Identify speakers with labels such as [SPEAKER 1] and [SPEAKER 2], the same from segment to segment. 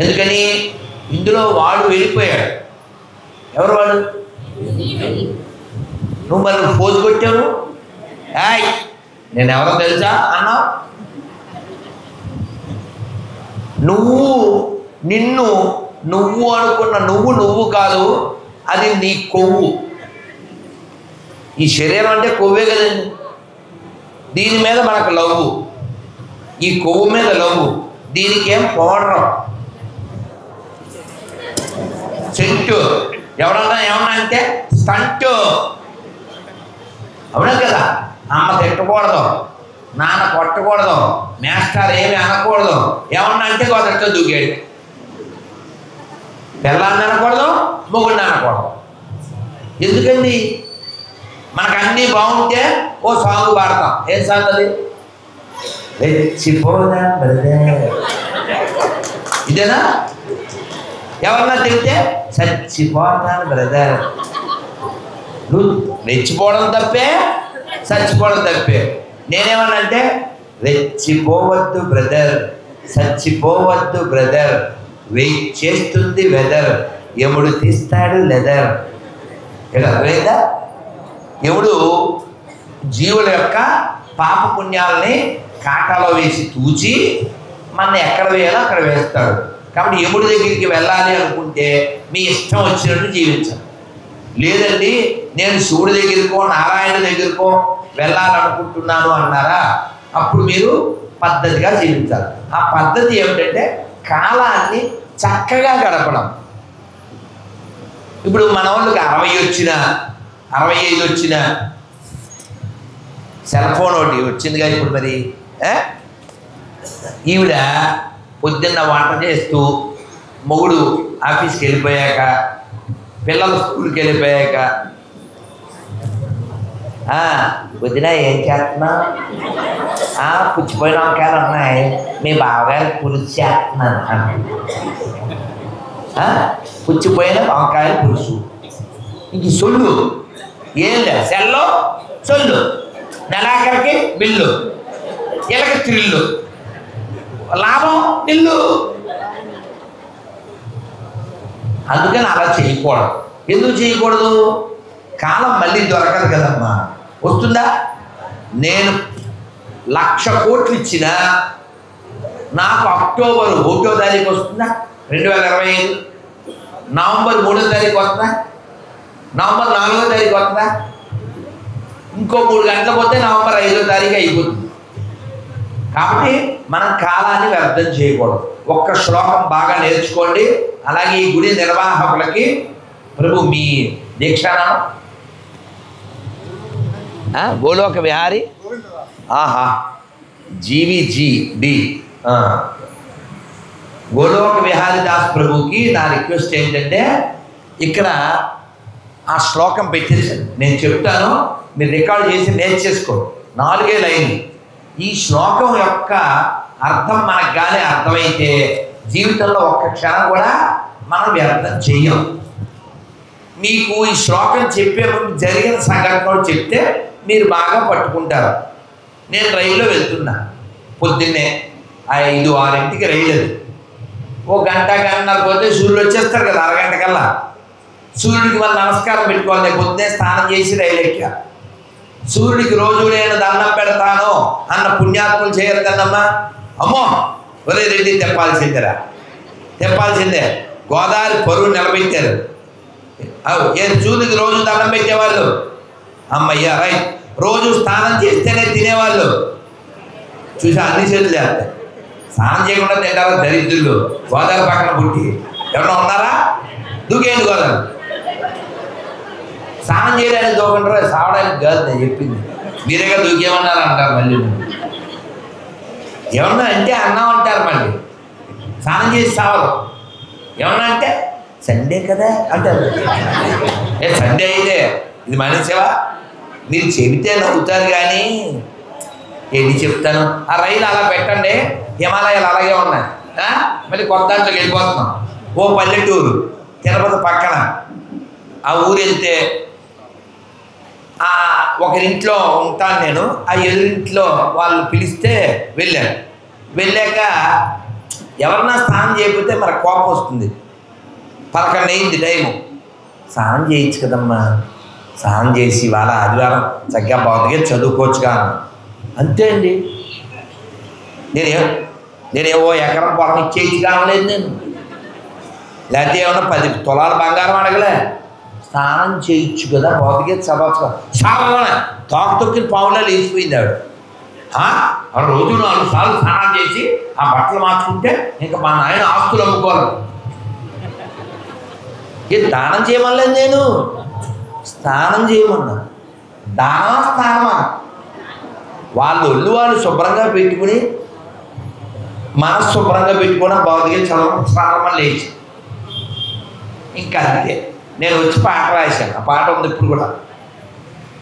[SPEAKER 1] ఎందుకని ఇందులో వాడు వెళ్ళిపోయాడు. ఎవరు వాడు? నువ్వు మరి పోజు కొట్టావు, ఏయ్ నేను ఎవరో తెలుసా అన్నావు. నువ్వు అనుకున్న నువ్వు కాదు, అది నీ కొవ్వు. ఈ శరీరం అంటే కొవ్వే కదండి. దీని మీద మనకు లవ్వు, ఈ కొవ్వు మీద లవ్వు. దీనికి ఏం పౌడర్, సెంటు, ఎవరన్నా ఏమన్నా అంటే స్టంటు. అవునా కదా? అమ్మ తిట్టకూడదు, నాన్న కొట్టకూడదు, మేస్టర్ ఏమి అనకూడదు. ఏమన్నా అంటే గోదట్లో దూకాడు. పిల్లాన్ని అనకూడదు, మొగుడిని అనకూడదు. ఎందుకండి? మనకు అన్నీ బాగుంటే ఓ సాంగ్ పాడతాం. ఏం సాంగ్ అది? రెచ్చిపోదా బ్రదర్, ఇదేనా? ఎవరన్నా తింటే చచ్చిపోతాను బ్రదర్. నువ్వు రెచ్చిపోవడం తప్పే, చచ్చిపోవడం తప్పే. నేనేమన్నా అంటే రెచ్చిపోవద్దు బ్రదర్, చచ్చిపోవద్దు బ్రదర్, వెయిట్ చేస్తుంది వెదర్, యముడు తీస్తాడు లెదర్. ఇలా అర్థమైందా? యముడు జీవుల యొక్క పాప పుణ్యాలని కాటాలో వేసి తూచి మన ఎక్కడ వేయాలో అక్కడ వేస్తాడు. కాబట్టి యముడి దగ్గరికి వెళ్ళాలి అనుకుంటే మీ ఇష్టం వచ్చినట్టు జీవించాలి. లేదండి నేను శివుడి దగ్గరకో నారాయణ దగ్గరకో వెళ్ళాలనుకుంటున్నాను అన్నారా, అప్పుడు మీరు పద్ధతిగా జీవించాలి. ఆ పద్ధతి ఏమిటంటే కాలాన్ని చక్కగా గడపడం. ఇప్పుడు మన వాళ్ళకి 60 వచ్చినా 65 వచ్చినా సెల్ ఫోన్ ఒకటి వచ్చిందిగా ఇప్పుడు. మరి ఈవిడ పొద్దున్న వంట చేస్తూ, మొగుడు ఆఫీస్కి వెళ్ళిపోయాక, పిల్లలు స్కూల్కి వెళ్ళిపోయాక, పొద్దున ఏం చేస్తున్నా? పుచ్చిపోయిన వంకాయలు ఉన్నాయి, మీ బావగారు పులుసు చేస్తున్నాను. పుచ్చిపోయిన వంకాయలు పులుసు. ఇంక సొల్లు ఏం లేదు, సెల్లో సొల్లు, నెలాఖరికి బిల్లు, ఇలాగ త్రిల్లు, లాభం నిల్లు. అందుకని అలా చేయకూడదు. ఎందుకు చేయకూడదు? కాలం మళ్ళీ దొరకదు కదమ్మా. వస్తుందా? నేను 1,00,000 కోట్లు ఇచ్చినా నాకు అక్టోబర్ 1వ తారీఖు వస్తుందా? 2025 నవంబర్ 3వ తారీఖు వస్తుందా? నవంబర్ 4వ తారీఖు వస్తుందా? ఇంకో 3 గంటలు పోతే నవంబర్ 5వ తారీఖు అయిపోతుంది. కాబట్టి మనం కాలాన్ని వ్యర్థం చేయకూడదు. ఒక్క శ్లోకం బాగా నేర్చుకోండి. అలాగే ఈ గుడి నిర్వాహకులకి ప్రభు మీ దీక్షానామం గోలోక విహారి జీవిజీడి గోలోక విహారి దాస్ ప్రభుకి నా రిక్వెస్ట్ ఏంటంటే, ఇక్కడ ఆ శ్లోకం పెట్టేసాను, నేను చెప్తాను, మీరు రికార్డ్ చేసి నేర్చేసుకోండి. 4 లైన్లు. ఈ శ్లోకం యొక్క అర్థం మనకు కానీ అర్థమైతే జీవితంలో ఒక్క క్షణం కూడా మనం వ్యర్థం చెయ్యం. మీకు ఈ శ్లోకం చెప్పే ముందు జరిగిన సంఘటన చెప్తే మీరు బాగా పట్టుకుంటారు. నేను రైల్లో వెళ్తున్నా, పొద్దున్నే 5-6 రైలు. అది ఓ గంటన్నర పోతే సూర్యుడు వచ్చేస్తారు కదా, అరగంట కల్లా. సూర్యుడికి మనం నమస్కారం పెట్టుకోవాలి. పొద్దున్నే స్నానం చేసి రైలు ఎక్కా. సూర్యుడికి రోజు నేను దండం పెడతాను అన్న పుణ్యాత్ములు చేయరు కదమ్మా. అమ్మో ఒరే రెడ్డి తెప్పాల్సిందేరా, తెప్పాల్సిందే. గోదావరి పరువు నిలబెట్టారు. సూర్యుడికి రోజు దండం పెట్టేవాళ్ళు. అమ్మయ్య రైట్. రోజు స్నానం చేస్తేనే తినేవాళ్ళు. చూసా అన్ని చేతులు చేస్తాయి. స్నానం చేయకుండా తింటారా దరిద్రులు? గోదావరి పక్కన పుట్టి ఎవరన్నా ఉన్నారా? దూకేయండి గోదావరి. స్నానం చేయడానికి దూకంటారా? సావడానికి కాదు నేను చెప్పింది. మీరేగా దూకేమన్నారు అంటారు. మళ్ళీ ఏమన్నా అంటే అన్నం అంటారు. మళ్ళీ స్నానం చేసి సావరు. ఏమన్నా అంటే సండే కదా అంటారు. సండే అయితే ఇది మనిషివా? మీరు చెబితే నవ్వుతారు కానీ ఏంటి చెప్తాను. ఆ రైలు అలా పెట్టండి, హిమాలయాలు అలాగే ఉన్నాయి. మళ్ళీ కొత్త దాంట్లోకి వెళ్ళిపోతున్నాం. ఓ పల్లెటూరు తిరుపతి పక్కన. ఆ ఊరు వెళ్తే ఒకరింట్లో ఉంటాను నేను. ఆ ఎదురింట్లో వాళ్ళు పిలిస్తే వెళ్ళాను. వెళ్ళాక ఎవరన్నా స్నానం చేయకపోతే మరి కోపం వస్తుంది. 11 అయింది టైము, స్నానం చేయొచ్చు కదమ్మా, స్నానం చేసి ఇవాళ ఆదివారం చక్కగా బాగుందిగా చదువుకోవచ్చుగా. అంతే అండి. నేనేవో ఎకరం పొలం ఇచ్చేసి కావలేదు నేను, లేకపోతే ఏమన్నా 10 తులాల బంగారం అడగలే. స్నానం చేయొచ్చు కదా, బాగుందిగా చదవచ్చు. చాలా తోక తొక్కిన పావులా లేచిపోయింది ఆవిడ. రోజు 4 సార్లు స్నానం చేసి ఆ బట్టలు మార్చుకుంటే ఇంకా మా నాయన ఆస్తులు అమ్ముకోవాలి. దానం చేయమలేదు, నేను స్నానం చేయమన్నా. దానం స్నానమా? వాళ్ళు ఒళ్ళు వాళ్ళు శుభ్రంగా పెట్టుకుని మనసు శుభ్రంగా పెట్టుకుని బాగుగా చదవడం స్నానం లేచి ఇంకా అంతే. నేను వచ్చి పాట రాశాను, ఆ పాట ఉంది ఇప్పుడు కూడా.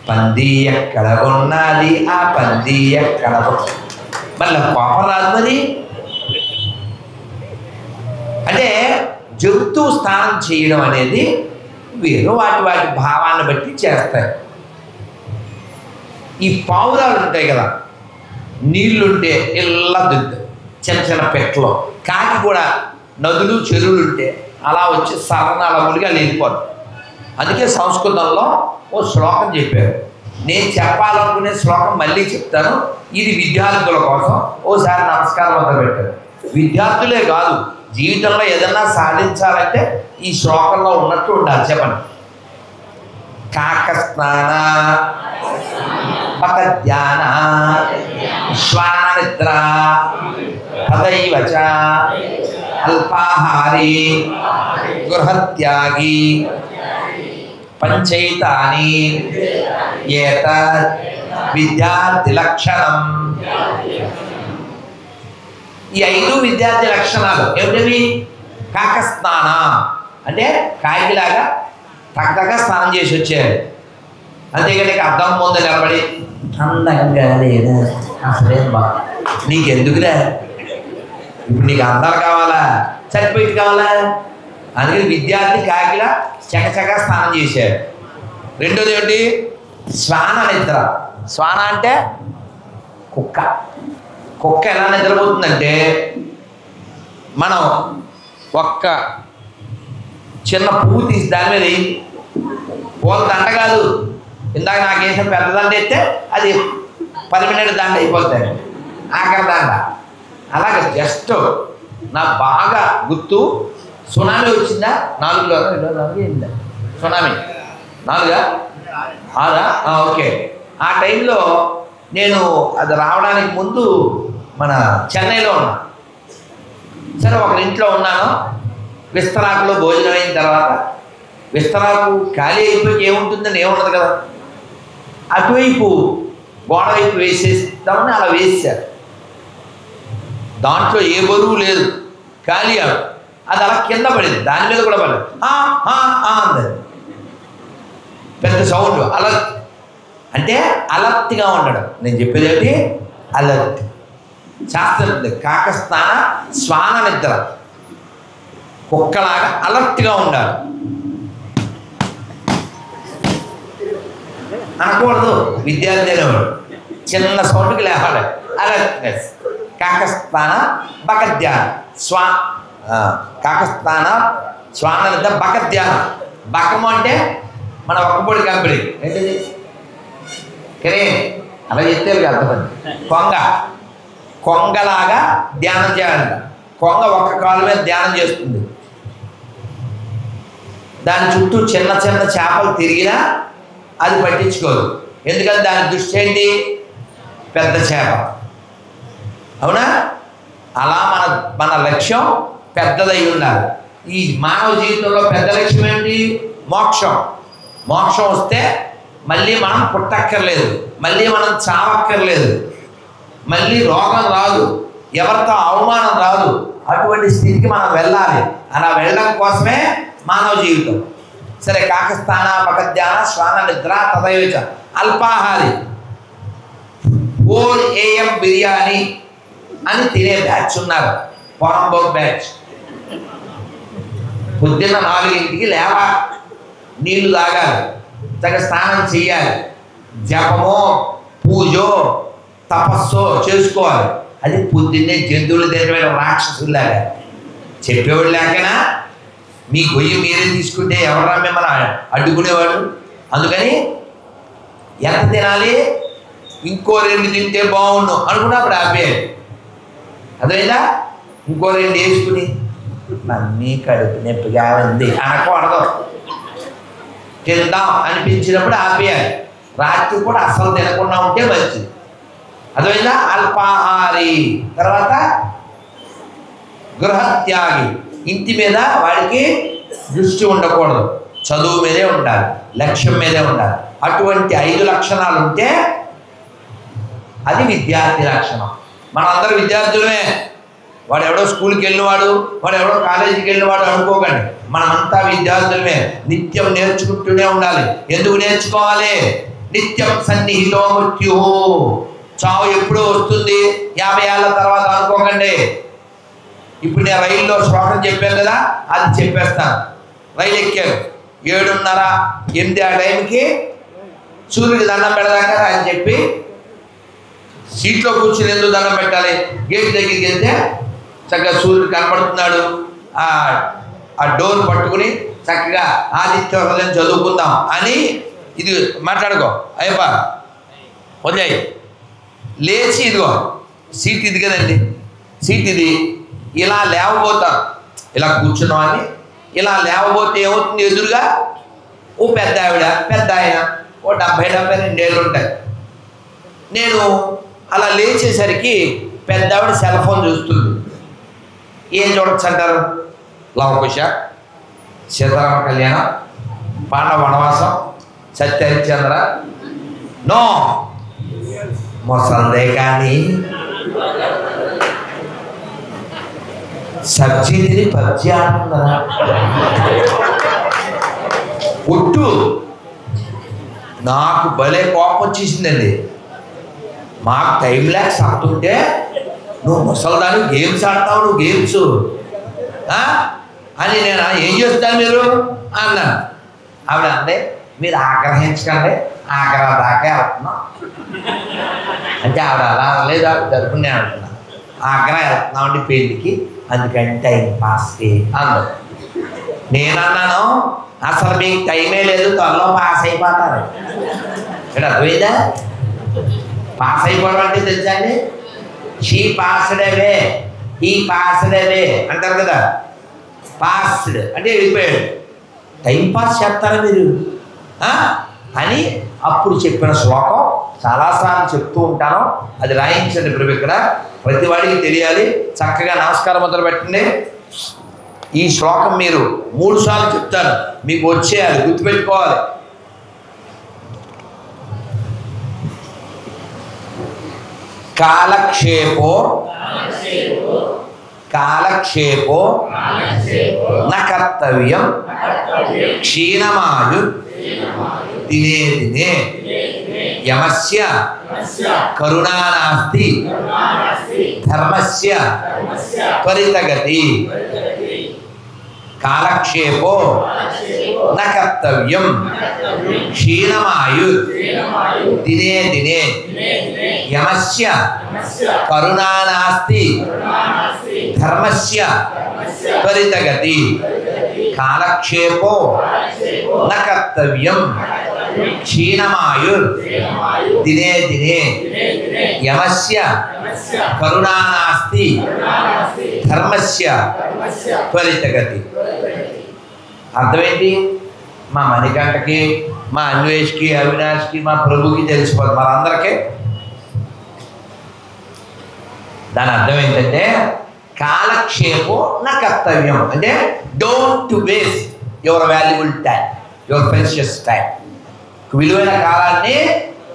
[SPEAKER 1] పంది ఎక్కడ ఉన్నది, ఆ పంది ఎక్కడ, మళ్ళీ కోపం రాదు మరి. అంటే జంతువు స్నానం చేయడం అనేది వేరు, వాటి భావాన్ని బట్టి చేస్తాయి. ఈ పావురాలు ఉంటాయి కదా, నీళ్ళుంటే ఇలా దిద్దు చిన్న చిన్న పెట్టలో. కాకి కూడా నదులు చెరువులు ఉంటే అలా వచ్చి సరణాలములుగా లేకపోదు. అందుకే సంస్కృతంలో ఓ శ్లోకం చెప్పారు. నేను చెప్పాలనుకునే శ్లోకం మళ్ళీ చెప్తాను, ఇది విద్యార్థుల కోసం. ఓసారి నమస్కారం అంతా పెట్టారు. విద్యార్థులే కాదు, జీవితంలో ఏదన్నా సాధించాలంటే ఈ శ్లోకంలో ఉన్నట్టు ఉండాలి. చెప్పండి. కాక స్నాన పతధ్యాన శ్వాన నిద్ర తదైవచ అల్పాహారి గృహత్యాగి పంచైతాని ఏతద్ విద్యార్థి లక్షణం. ఈ 5 విద్యార్థి లక్షణాలు ఏమిటవి? కాక స్నాన అంటే కాకిలాగా టక్టగా స్నానం చేసి వచ్చారు. అంతేగాని అర్థం ముందు నిలబడి అందంగా లేదా అసలేం బా నీకెందుకులే, ఇప్పుడు నీకు అందాలు కావాలా, సర్టిఫికేట్ కావాలా? అందుకని విద్యార్థి కాకిలా చకచకా స్నానం చేశారు. రెండోది ఏమిటి? శ్వాన నిద్ర. శ్వాన అంటే కుక్క. కుక్క ఎలా నిద్రపోతుందంటే, మనం ఒక్క చిన్న పువ్వు తీసి దాని మీద పూల దండ కాదు, ఇందాక నాకేసిన పెద్ద దండ ఎత్తే అది 10 మినిట్ దండ అయిపోతాయి, ఆఖరి దండ. అలాగే జస్ట్ నాకు బాగా గుర్తు, సునామీ వచ్చిందా 4లో 4 సునామీ 4 6 ఓకే. ఆ టైంలో నేను అది రావడానికి ముందు మన చెన్నైలో ఉన్నా. సరే ఒక ఇంట్లో ఉన్నాను. విస్తరాకులో భోజనం అయిన తర్వాత విస్తరాకు ఖాళీ అయిపోయి ఏముంటుందని ఏముండదు కదా, అటువైపు గోడ వైపు వేసేస్తామని అలా వేసారు. దాంట్లో ఏ బరువు లేదు, ఖాళీ అది అలా కింద పడింది, దాని మీద కూడా పడలేదు. అంది పెద్ద సౌండ్. అలర్ట్ అంటే అలర్ట్గా ఉండడం. నేను చెప్పేది ఏంటి? అలర్ట్. శాస్త్రం కాక స్నాన శ్వాన నిద్ర. కుక్కలాగా అలర్ట్గా ఉండాలి. అనకూడదు విద్యార్థి అనేవాడు, చిన్న సౌండ్కి లేవాలి. అలర్ట్నెస్. కాకస్థాన బకధ్యాన కాకస్థాన శ్వాన నిద్ర బకధ్యానం. బకము అంటే మన ఒక్కపొడి కంపెనీ ఏంటిది, కరే అలా చెప్తే అర్థమైంది. కొంగలాగా ధ్యానం చేయాలంట. కొంగ ఒక్క కాలు మీద ధ్యానం చేస్తుంది. దాని చుట్టూ చిన్న చిన్న చేపలు తిరిగినా అది పట్టించుకోదు. ఎందుకంటే దాని దృష్టి ఏంటి? పెద్ద చేప. అవునా? అలా మన లక్ష్యం పెద్దదై ఉండాలి. ఈ మానవ జీవితంలో పెద్ద లక్ష్యం ఏంటి? మోక్షం. మోక్షం వస్తే మళ్ళీ మనం పుట్టక్కర్లేదు, మళ్ళీ మనం చావక్కర్లేదు, మళ్ళీ రోగం రాదు, ఎవరితో అవమానం రాదు. అటువంటి స్థితికి మనం వెళ్ళాలి. అలా వెళ్ళడం కోసమే మానవ జీవితం. సరే, కాకస్థాన బకధ్యాన శ్వాన నిద్ర తదైవచ అల్పాహారి. 4 AM బిర్యానీ అని తినే బ్యాచ్ ఉన్నారు, పొరంబోక్ బ్యాచ్. పొద్దున్న 4ంటికి లేవా, నీళ్లు తాగాలి, తగ్గ స్నానం చేయాలి, జపమో పూజో తపస్సో చేసుకోవాలి. అది పొద్దున్నే జంతువులు తినమైన రాక్షసులాగా చెప్పేవాడు లేకనా మీ గొయ్యి మీరే తీసుకుంటే ఎవరా మిమ్మల్ని అడ్డుకునేవాడు. అందుకని ఎంత తినాలి, ఇంకో 2 తింటే బాగుండు అనుకున్నప్పుడు ఆపేయాలి. అదేనా ఇంకో 2 వేసుకుని మమ్మీ కడుపు నొప్పిగా ఉంది అనకూడదు. తిందాం అనిపించినప్పుడు ఆపేయాలి. రాత్రి కూడా అసలు తినకుండా ఉంటే మంచిది. అదేనా అల్పాహారి. తర్వాత గృహత్యాగి, ఇంటి మీద వాడికి దృష్టి ఉండకూడదు, చదువు మీదే ఉండాలి, లక్ష్యం మీదే ఉండాలి. అటువంటి 5 లక్షణాలు ఉంటే అది విద్యార్థి లక్షణం. మనందరూ విద్యార్థులమే. వాడు ఎవడో స్కూల్కి వెళ్ళినవాడు, వాడు ఎవడో కాలేజీకి వెళ్ళినవాడు అనుకోకండి. మనమంతా విద్యార్థులమే. నిత్యం నేర్చుకుంటూనే ఉండాలి. ఎందుకు నేర్చుకోవాలి? నిత్యం సన్నిహితో మృత్యు. చావు ఎప్పుడో వస్తుంది, 50 ఏళ్ళ తర్వాత అనుకోకండి. ఇప్పుడు నేను రైల్లో శ్లోకం చెప్పాను కదా, అది చెప్పేస్తాను. రైలు ఎక్కారు 7:30, 8 ఆ టైంకి సూర్యుడికి దండం పెడదాకా అని చెప్పి సీట్లో కూర్చుని ఎందుకు దండం పెట్టాలి? గేట్ దగ్గరికి వెళ్తే చక్కగా సూర్యుడు కనపడుతున్నాడు. ఆ డోర్ పట్టుకుని చక్కగా ఆదిత్య హృదయం చదువుకుందాం అని ఇది మాట్లాడుకో. అయ్యప్ప వదిలేయి. లేచి ఇదిగో సీట్ ఇది కదండి, సీట్ ఇది. ఇలా లేవబోతాను, ఇలా కూర్చున్నామని ఇలా లేవబోతే ఏమవుతుంది? ఎదురుగా ఓ పెద్ద ఆవిడ, పెద్ద ఆయన, ఓ 70-72 ఏళ్ళు ఉంటాయి. నేను అలా లేచేసరికి పెద్ద ఆవిడ సెల్ ఫోన్ చూస్తుంది. ఏం చూడొచ్చు అంటారు? లవకుశ, సీతారామ కళ్యాణం, పాండవ వనవాసం, సత్యహరిశ్చంద్ర. నో, మొసందే కానీ సబ్జీని పబ్జీ ఆడుతుందా? ఒట్టు నాకు భలే కోపం వచ్చేసిందండి. మాకు టైం ల్యాక్స్ అంటుంటే నువ్వు ముసల్దాని గేమ్స్ ఆడతావు, నువ్వు గేమ్స్ అని నేను ఏం చేస్తాను మీరు అన్నాను. ఆవిడ అంటే మీరు ఆగ్రహించకండి, ఆగ్రహ దాకా వెళ్తున్నాం అంటే ఆవిడ అలా లేదు, ఆవిడ తరపున నేను అంటున్నా ఆగ్రహ వెళ్తున్నామండి పెళ్ళికి, అందుకని టైం పాస్కి అందరు. నేనన్నాను అసలు మీకు టైమే లేదు, త్వరలో పాస్ అయిపోతారు. ఇక్కడ అర్థమైందా? పాస్ అయిపోవడం అంటే తెలుసా అండి? She passed away, he passed away అంటారు కదా. పాస్డ్ అంటే వెళ్ళిపోయాడు. టైం పాస్ చేస్తారా మీరు అని అప్పుడు చెప్పిన శ్లోకం చాలాసార్లు చెప్తూ ఉంటాను. అది రాయించండి ప్రభు, ఇక్కడ ప్రతి వాడికి తెలియాలి. చక్కగా నమస్కారం మొదలు పెట్టండి. ఈ శ్లోకం మీరు 3 సార్లు చెప్తాను, మీకు వచ్చేయాలి, గుర్తుపెట్టుకోవాలి. కాలక్షేపో కాలక్షేపో న కర్తవ్యం క్షీణమాయు దినే దినే యమస్య కరుణానాస్తి ధర్మస్య త్వరితగతి. కాలక్షేపో న కర్తవ్యం క్షీణమాయు దినే దినే యమస్య కరుణానాస్తి ధర్మస్య త్వరితగతి. కాలక్షేపో న కర్తవ్యం క్షీణమాయు దినే దినే యమస్య కరుణానాస్తి ధర్మస్య త్వరితగతి. అర్థమేంటి? మా మణికంఠకి, మా అన్వేష్కి, అవినాష్కి, మా ప్రభుకి తెలిసిపోతుంది, మనందరికీ. దాని అర్థం ఏంటంటే కాలక్షేపో నా కర్తవ్యం అంటే don't waste your valuable time, your precious time. విలువైన కాలాన్ని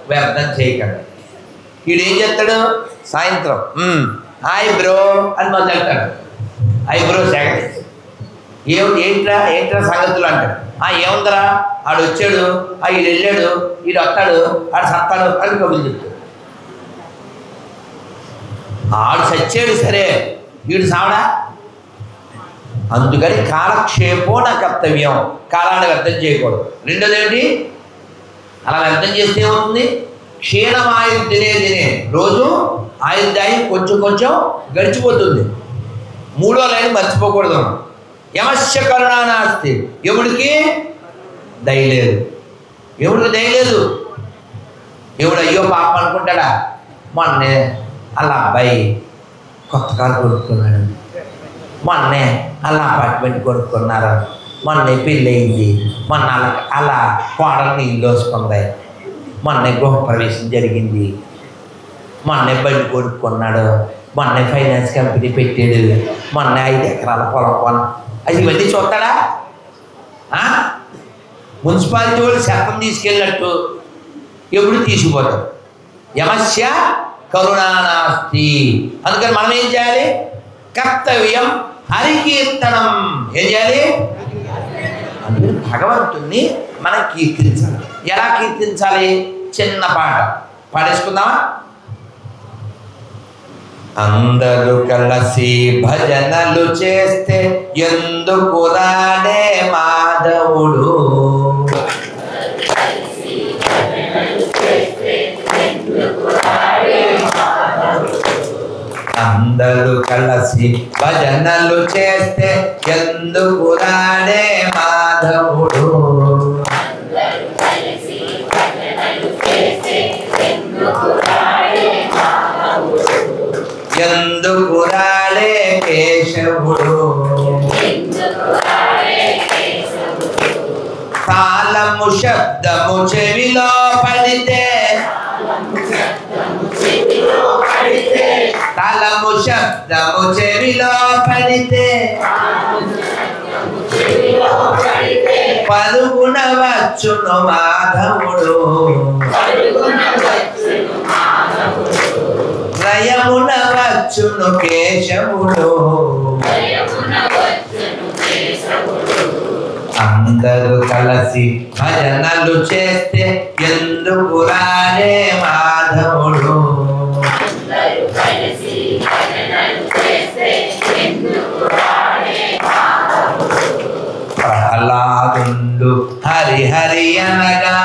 [SPEAKER 1] వ్యర్థం చేయకండి. వీడేం చేస్తాడు? సాయంత్రం హాయ్ బ్రో అని మొదలెడతాడు. హాయ్ బ్రో సెకండ్ ఏంట్రా సంగతులు అంటాడు. ఏముందరా, ఆడు వచ్చాడు, వీడు వెళ్ళాడు, వీడు వస్తాడు, ఆడు సత్తాడు అని కబుర్లు చెప్తాడు. ఆడు చచ్చాడు సరే, వీడు సావడా? అందుకని కాలక్షేపో నా కర్తవ్యం, కాలాన్ని వ్యర్థం చేయకూడదు. రెండోది ఏమిటి? అలా వ్యర్థం చేస్తే ఏమవుతుంది? క్షీణమాయు దినే దినే, రోజు ఆయుర్దాయం కొంచెం కొంచెం గడిచిపోతుంది. 3వ లైన్ మర్చిపోకూడదు. యమస్య కరుణా నాస్తి, ఎవడికి దయ లేదు. ఎవడికి దయ లేదు. ఎవడు అయ్యో పాప అనుకుంటాడా? మొన్నే అలా అబ్బాయి కొత్త కారు కొనుక్కున్నాడు, మొన్నే అలా అపార్ట్మెంట్ కొనుక్కున్నారు, మొన్నే పెళ్ళి అయింది, మొన్న అలా కోడల్ని ఇల్లు వస్తుంది, మొన్నే గృహప్రవేశం జరిగింది, మొన్నే బండి కొనుక్కున్నాడు, మొన్నే ఫైనాన్స్ కంపెనీ పెట్టాడు, మొన్న 5 ఎకరాల పొలం కొన. అది ఇవన్నీ చూస్తాడా? మున్సిపాలిటీ వాళ్ళు శాపం తీసుకెళ్ళినట్టు ఎప్పుడు తీసుకుపోతాడు. యమస్య కరుణానాస్తి. అందుకని మనం ఏం చేయాలి? కర్తవ్యం హరికీర్తనం. ఏం చేయాలి? అందుకని భగవంతుణ్ణి మనం కీర్తించాలి. ఎలా కీర్తించాలి? చిన్న పాట పాడేసుకుందామా? అందరూ కలిసి భజనలు చేస్తే ఎందుకు రాడే మాధవుడు, అందరూ కలిసి భజనలు చేస్తే ఎందుకు రాడే మాధవుడు, ఎందుకు రాడే కేశవుడు, తాళము శబ్దము చెవిలో పడితే, తాళము శబ్దము చెవిలో పడితే పరుగున వచ్చును మాధవుడు, లయమున వచ్చును కేశవుడు. అందరూ కలిసి భజనలు చేస్తే ఎందుకు రాడే మాధవుడు, ప్రహ్లాదుండు హరిహరి అనగా,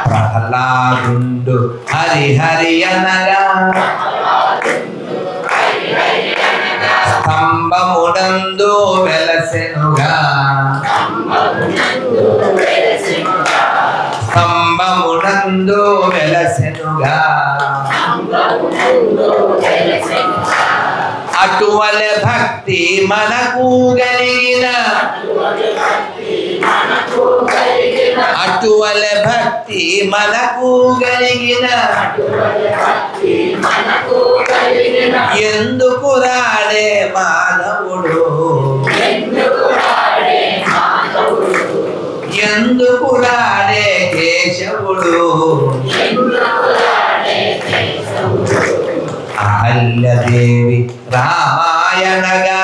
[SPEAKER 1] ప్రహ్లాదుండు హరిహరి అనగా, స్తంభమునందు వెలసెనుగా, స్తంభమునందు వెలసెనుగా, అటువలె భక్తి మనకు కలిగిన, అటువలె భక్తి మనకు కలిగిన, ఎందుకు రాడే మాధవుడు, ఎందుకు రాడే కేశవుడు. అహల్యదేవి రామాయణగా,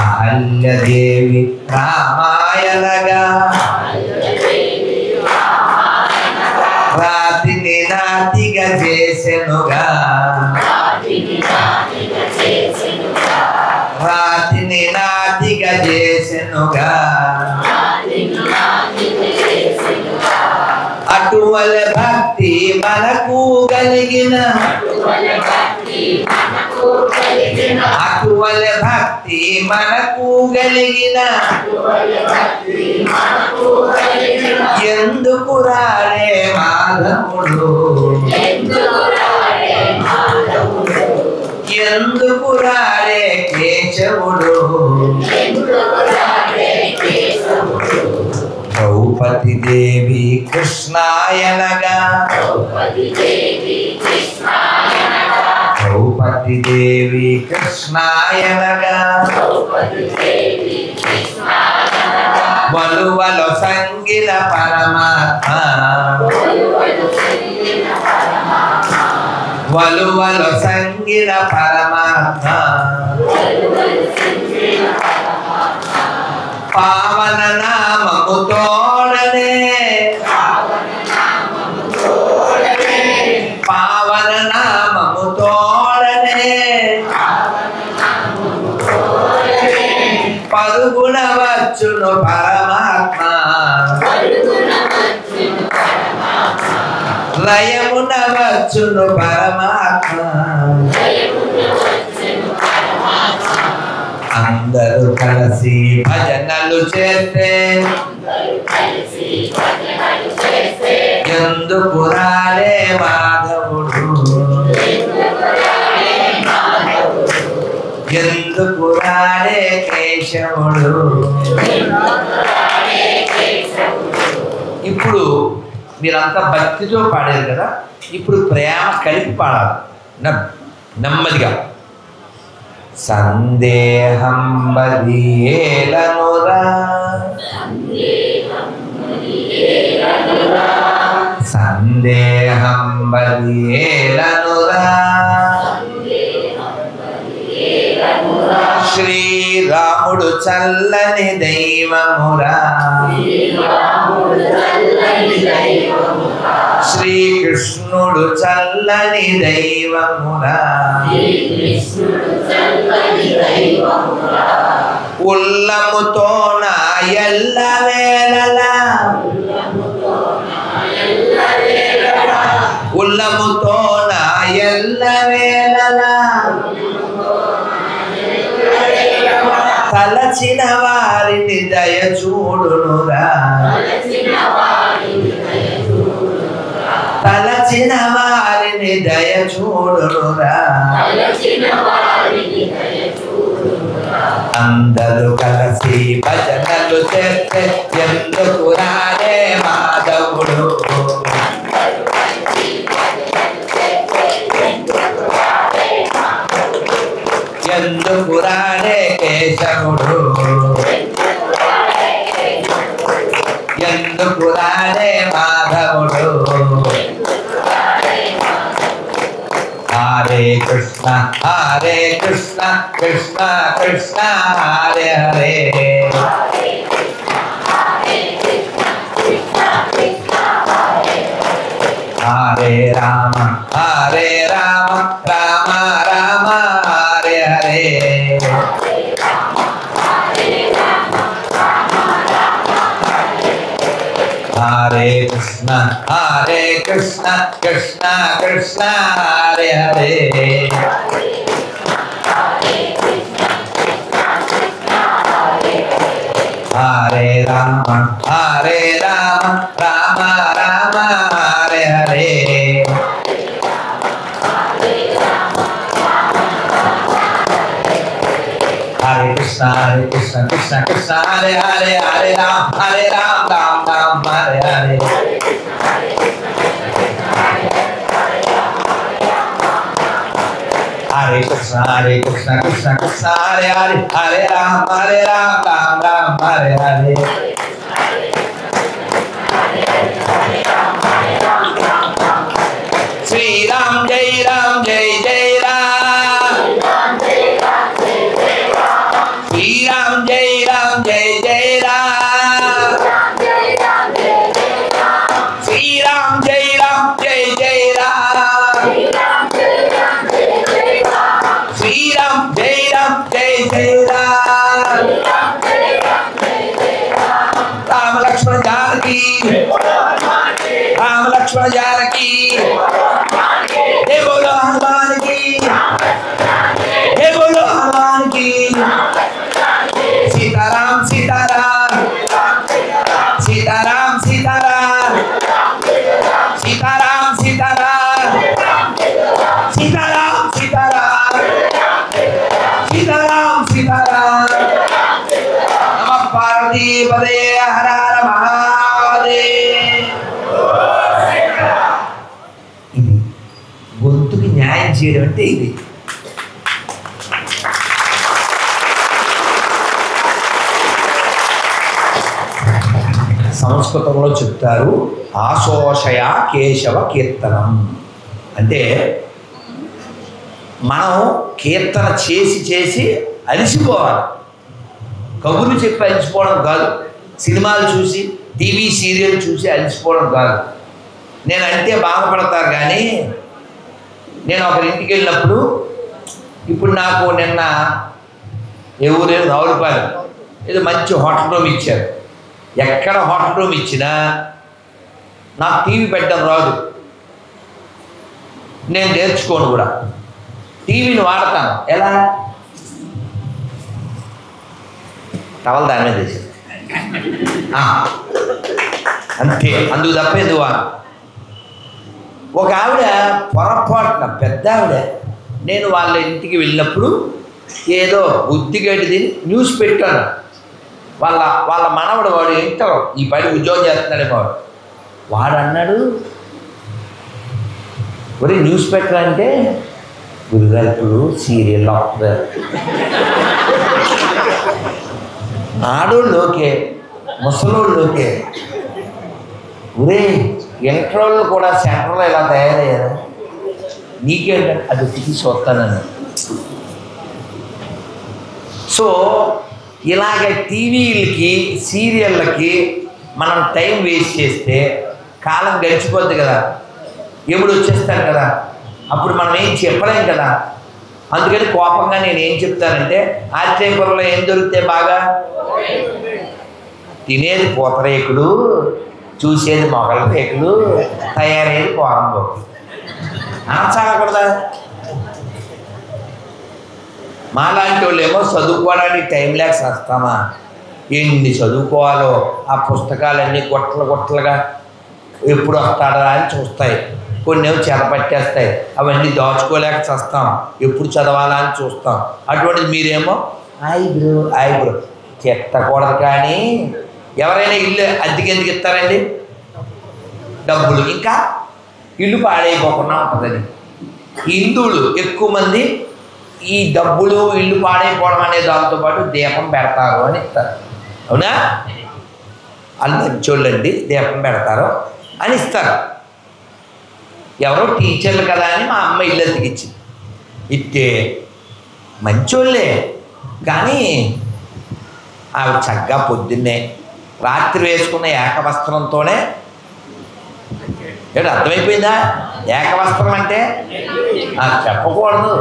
[SPEAKER 1] అహల్యదేవి రామాయణగా, రాతిని నాతిగా చేసెనుగా, రాతిని నాతిగా చేసెనుగా, అటువలె భక్తి మనకు కలిగిన, అటువలె భక్తి మనకు కలిగిన, ఎందుకు రాడే మాధవుడు, ఎందుకు రాడే కేశవుడు. ద్రౌపది దేవి కృష్ణాయనగా, ద్రౌపది దేవి కృష్ణాయనగా, వలువలో సంగిన పరమాత్మ, వలువలో సంగిన పరమాత్మ, పావన నామము తోడనే, పావన నామము తోడనే, పరుగున వచ్చును పరమాత్మ, లయమున వచ్చును పరమాత్మ. అందరూ కలిసి భజనలు చేస్తే ఎందుకు రాలే మాధవుడు, ఎందుకు రాలే కేశవుడు. ఇప్పుడు మీరంతా భక్తితో పాడారు కదా, ఇప్పుడు ప్రేమ కలిపి పాడాలి నెమ్మదిగా. సందేహం బదియేలనురా, సందేహం బదియేలనురా, శ్రీరాముడు చల్లని దైవమురా, శ్రీకృష్ణుడు చల్లని దైవమురా, ఉల్లముతో నా ఎల్లవేళలా, ఉల్లముతో నా ఎల్లవేళలా, తలచిన వారిని దయ చూడునురా, తలచిన వారిని దయ చూడునురా. అందరూ కలిసి భజనలు చేస్తే ఎందుకు రాలే మాధవుడు, ఎందుకు రాలే కేశవుడు, ఎందుకు రాలే మాధవుడు. హరే కృష్ణ హరే కృష్ణ కృష్ణ కృష్ణ హరే హరే, హరే రామ హరే రామ రామ రామ హరే హరే. హరే కృష్ణ హరే కృష్ణ కృష్ణ కృష్ణ హరే హరే, హరే రామ హరే రామ రామ రామ హరే హరే. హరే కృష్ణ కృష్ణ కృష్ణ హరే హరే, హరే రామ రామ రామ హరే హరే. హరే కృష్ణ కృష్ణ కృష్ణ హరే హరే, హరే రామ రామ రామ హరే హరే. శ్రీరామ్ జై రామ్ జై జై రామ్, శ్రీరామ్ జై రామ్ జై జై రామ్, శ్రీరామ్ జై రామ్ జై జై రామ్, శ్రీరామ్ జై రామ్ జై జై రామ్. రామ లక్ష్మణ జానకి, రామ లక్ష్మణ జానకి, జై బోలో హనుమాన్ की, जय बोलो हनुमान की। सीताराम सीताराम सीताराम सीताराम सीताराम सीताराम सीताराम सीताराम सीताराम सीताराम। नमः पार्वती पदे हर हर महादेव। ఇది గొంతుకి న్యాయం చేయడం అంటే ఇది. సంస్కృతంలో చెప్తారు ఆశోషయ కేశవ కీర్తనం అంటే మనం కీర్తన చేసి చేసి అలసిపోవాలి. కబుర్లు చెప్పి అలసిపోవడం కాదు, సినిమాలు చూసి టీవీ సీరియల్ చూసి అలసిపోవడం కాదు. నేనంటే బాధపడతారు కానీ నేను ఒకరింటికి వెళ్ళినప్పుడు ఇప్పుడు నాకు నిన్న ఎవరు రావులపాలెం ఏదో మంచి హోటల్ రూమ్ ఇచ్చారు. ఎక్కడ హోటల్ రూమ్ ఇచ్చినా నాకు టీవీ పెట్టడం రాదు. నేను నేర్చుకోను కూడా. టీవీని వాడతాను. ఎలా? టవల్ దాని మీద వేసి అంతే. అందుకు తప్ప ఎందుకు వాడు. ఒక ఆవిడ పొరపాటున, పెద్ద ఆవిడ, నేను వాళ్ళ ఇంటికి వెళ్ళినప్పుడు ఏదో బుద్ధిగడ్డిది న్యూస్ పెట్టాను. వాళ్ళ మనవడు, వాడు ఇంటర్ ఈ పని ఉద్యోగం చేస్తున్నాడేమో, వాడు అన్నాడు, ఒరే న్యూస్ పెట్టాలంటే గురుగారు ఇప్పుడు సీరియల్ వస్తారు. ఆడోళ్ళు ఓకే, ముసలోళ్ళు ఓకే, ఒరే ఇంటర్వ్యూలు కూడా సెంటర్లో ఇలా తయారయ్యారు, నీకేంటంటే అది తిరిగి చూస్తానని. సో ఇలాగ టీవీలకి సీరియళ్ళకి మనం టైం వేస్ట్ చేస్తే కాలం గడిచిపోద్ది కదా, ఎప్పుడు వచ్చేస్తాడు కదా, అప్పుడు మనం ఏం చెప్పలేం కదా. అందుకని కోపంగా నేను ఏం చెప్తానంటే, ఆశ్చర్యపురంలో ఏం దొరికితే బాగా? తినేది పూతరేకులు, చూసేది మొగల రేకులు, తయారయ్యేది కోరంబోకులు. అనచాలకూడదా? మాలాంటి వాళ్ళు ఏమో చదువుకోవడానికి టైం లేక వస్తామా, ఎన్ని చదువుకోవాలో ఆ పుస్తకాలన్నీ గొట్టలుగా ఎప్పుడు వస్తాడా అని చూస్తాయి. కొన్ని ఏమో చెరపట్టేస్తాయి, అవన్నీ దాచుకోలేక చస్తాం, ఎప్పుడు చదవాలా అని చూస్తాం. అటువంటిది మీరేమో ఐబ్రో చెత్తకూడదు. కానీ ఎవరైనా ఇల్లు అద్దెకి ఎందుకు ఇస్తారండి? డబ్బులు. ఇంకా ఇల్లు పాడైపోకుండా ఉంటుందని. హిందువులు ఎక్కువ మంది ఈ డబ్బులు, ఇల్లు పాడైపోవడం అనే దాంతోపాటు దీపం పెడతారు అని ఇస్తారు. అవునా? వాళ్ళు మంచోళ్ళండి, దీపం పెడతారు అని ఇస్తారు. ఎవరో టీచర్లు కదా అని మా అమ్మ ఇల్లు అతికిచ్చింది. ఇస్తే మంచోళ్ళే, కానీ ఆవిడ చక్కగా పొద్దున్నే రాత్రి వేసుకున్న ఏకవస్త్రంతోనే, ఏంటి అర్థమైపోయిందా? ఏకవస్త్రం అంటే చెప్పకూడదు.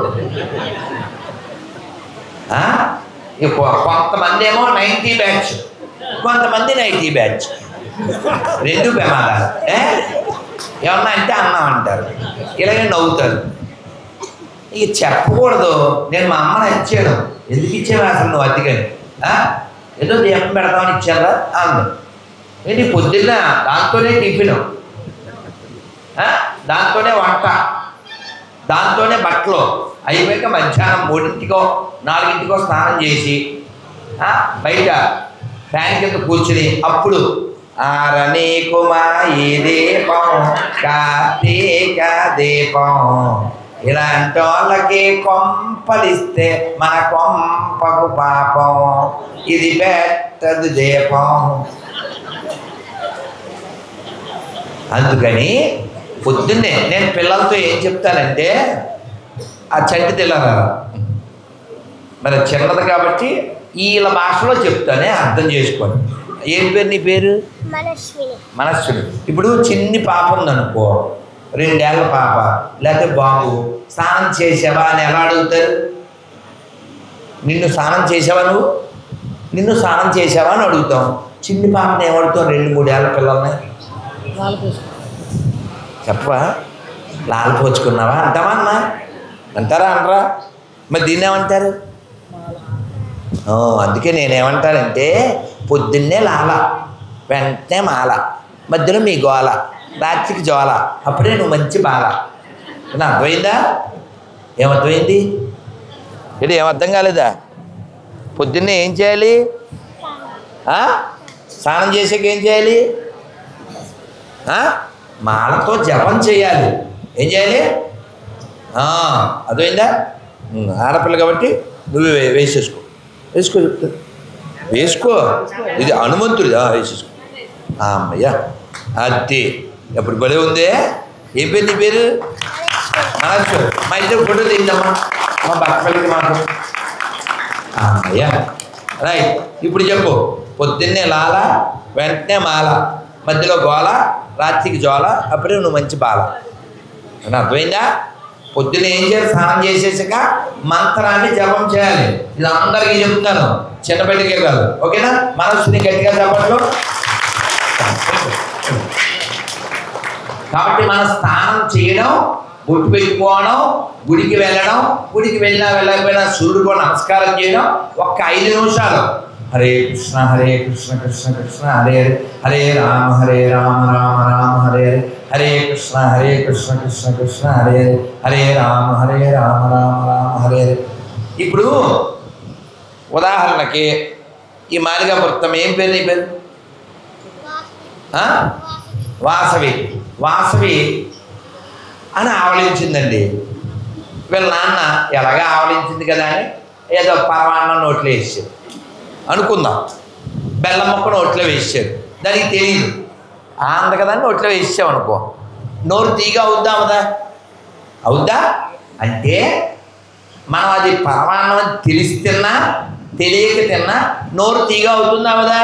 [SPEAKER 1] కొంతమంది ఏమో 90 బ్యాచ్, కొంతమంది 90 బ్యాచ్, రెండు ప్రమాదాలు. ఏమన్నా అంటే అన్నం అంటారు, ఇలాగే నవ్వుతారు. ఇక చెప్పకూడదు. నేను మా అమ్మని ఇచ్చాను. ఎందుకు ఇచ్చాను అసలు నువ్వు అతికని? ఏదో దీపం పెడతామని ఇచ్చారా అందు. ఏంటి పొద్దున్న దాంతోనే టిఫిన్, దాంతోనే వంట, దాంతోనే బట్టలు అయిపోయాక మధ్యాహ్నం 3ంటికో 4ంటికో స్నానం చేసి బయట ఫ్యాన్ కింద కూర్చుని అప్పుడు ఆరని కుమాయి దీపం కార్తీక దీపం, ఇలాంటి వాళ్ళకి కొంపలిస్తే మన కొంపకు పాపం, ఇది పెట్టదు దీపం. అందుకని పొద్దున్నే నేను పిల్లలతో ఏం చెప్తానంటే, ఆ చంటి తెల్లరా మరి చిన్నది కాబట్టి వీళ్ళ భాషలో చెప్తానే, అర్థం చేసుకోండి. ఏం పేరు నీ పేరు? మనస్విని. ఇప్పుడు చిన్ని పాప ఉందనుకో, 2 ఏళ్ల పాప, లేకపోతే బాబు, స్నానం చేసావా అని ఎలా అడుగుతారు? నిన్ను స్నానం చేసావా, నిన్ను స్నానం చేసావా అని అడుగుతాం. చిన్ని పాపని ఏమడుగుతాం? 2-3 ఏళ్ల పిల్లల్ని చెప్పవా? లాలిపోచుకున్నావా అంటావా? అన్నా అంటారా? అనరా? మరి దీన్ని ఏమంటారు? అందుకే నేనేమంటానంటే, పొద్దున్నే లాల, వెంటనే మాల, మధ్యలో మీ గోల, రాత్రికి జోల, అప్పుడే నువ్వు మంచి బాల. అర్థమైందా? ఏమర్థమైంది? ఇది ఏమర్థం కాలేదా? పొద్దున్నే ఏం చేయాలి? స్నానం చేసాక ఏం చేయాలి? మాలతో జపం చేయాలి. ఏం చేయాలి? అర్థమైందా? ఆడపిల్ల కాబట్టి నువ్వు వేసేసుకో చెప్తా, వేసుకో, ఇది హనుమంతుడి, వేసేసుకో. అమ్మయ్యా అది ఎప్పుడు బలే ఉందే. ఏం పేరు నీ పేరు? మనస్సు. మా ఇద్దరు ఫోటో తీద్దామా? మా భర్త పిల్లకి మాకు. అమ్మయ్యా రైట్. ఇప్పుడు చెప్పు. పొద్దున్నే లాల, వెంటనే మాల, మధ్యలో గోల, రాత్రికి జోల, అప్పుడే నువ్వు మంచి బాల. అని అర్థమైందా? పొద్దున్న ఏం చేయాలి? స్నానం చేసేసాక మంత్రాన్ని జపం చేయాలి. ఇది అందరికీ చెప్తాను, చిన్నపిల్లకే కాదు. ఓకేనా? మనస్సుని గట్టిగా చెప్పట్లు. కాబట్టి మనం స్నానం చేయడం బొట్టు పెట్టుకోవడం, గుడికి వెళ్ళడం, గుడికి వెళ్ళకపోయినా సూర్యుడికి నమస్కారం చేయడం, ఒక్క 5 నిమిషాలు హరే కృష్ణ కృష్ణ కృష్ణ హరే హరే, హరే రామ రామ రామ హరే హరే, హరే కృష్ణ కృష్ణ కృష్ణ హరే హరే, హరే రామ రామ రామ హరే హరే. ఇప్పుడు ఉదాహరణకి ఈ మాలిగా వృత్తం ఏం పేరు? నీ పేరు? వాసవి. వాసవి అని ఆవలించిందండి. వీళ్ళ నాన్న ఎలాగా ఆవలించింది కదా అని ఏదో పరమాన్నం నోట్లో వేసారు అనుకుందాం, బెల్లం మొక్క నోట్లో వేసారు, దానికి తెలియదు అంద కదా అని నోట్లో వేసాం అనుకో, నోరు తీగా అవుద్దా అవుదా? అవుద్దా? అంటే మనం అది పరమాన్నం అని తెలిసి తిన్నా తెలియక తిన్నా నోరు తీగా అవుతుందా అవదా?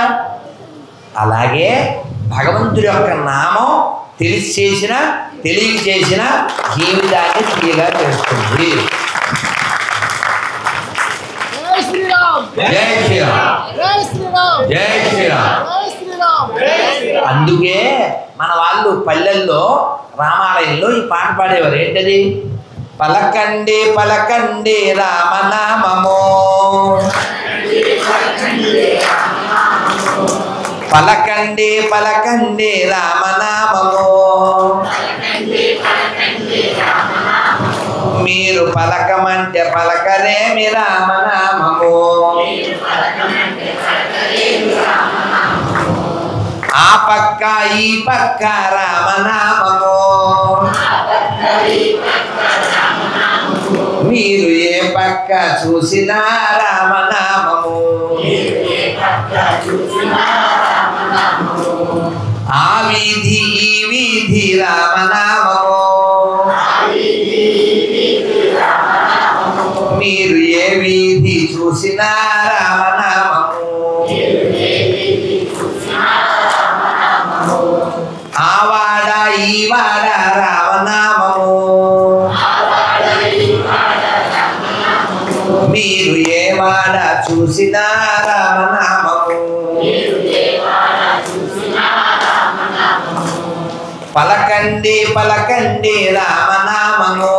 [SPEAKER 1] అలాగే భగవంతుడి యొక్క నామం తెలిసి చేసిన తెలియక చేసిన జీవితాన్ని తీయగా చేస్తుంది. జై శ్రీరామ్, జై శ్రీరామ్, జై శ్రీరామ్. అందుకే మన వాళ్ళు పల్లెల్లో రామాలయంలో ఈ పాట పాడేవారు. ఏంటది? పలకండి పలకండి రామనామము, పలకండి పలకండి రామనామము, మీరు పలకమంటే పలకరేమి రామనామము, ఆ పక్క ఈ పక్క రామనామము, మీరు ఏ పక్క చూసినా రామనామము, ఆ వీధి ఈ వీధి రామనామము, మీరు ఏ వీధి చూసినా రామనామము, ఆ వాడ ఈ వాడ రామనామము, మీరు ఏ వాడ చూసినా రామనామము, పలకండి పలకండి రామనామము,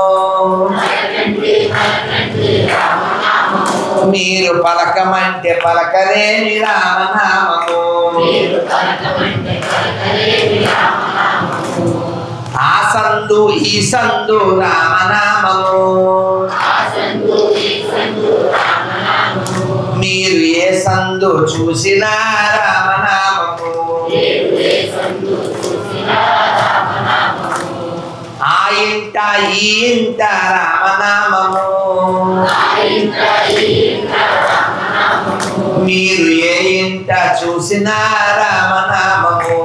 [SPEAKER 1] మీరు పలకమంటే పలకరేమి రామనామము, ఆ సందు ఈ సందు రామనామము, మీరు ఏ సందు చూసినా రామనామము, ఆ ఇంట ఈ ఇంట రామనామము, మీరు ఏ ఇంట చూసినా రామనామము,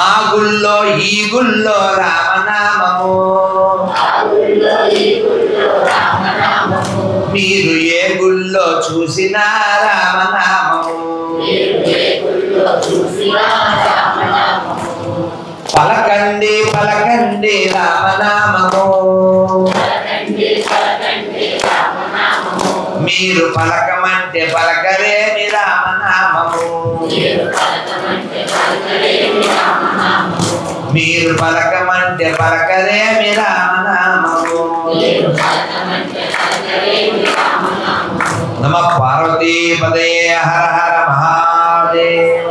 [SPEAKER 1] ఆ గుళ్ళో ఈ గుళ్ళో రామనామము, మీరు ఏ గుళ్ళో చూసినా రామనామము, పలకండి పలకండి రామనామము, మీరు పలకమంటే పలకరేమి రామనామము, మీరు పలకమంటే పలకరేమి రామనామము. నమ పార్వతీపదయే హర హర మహాదేవ.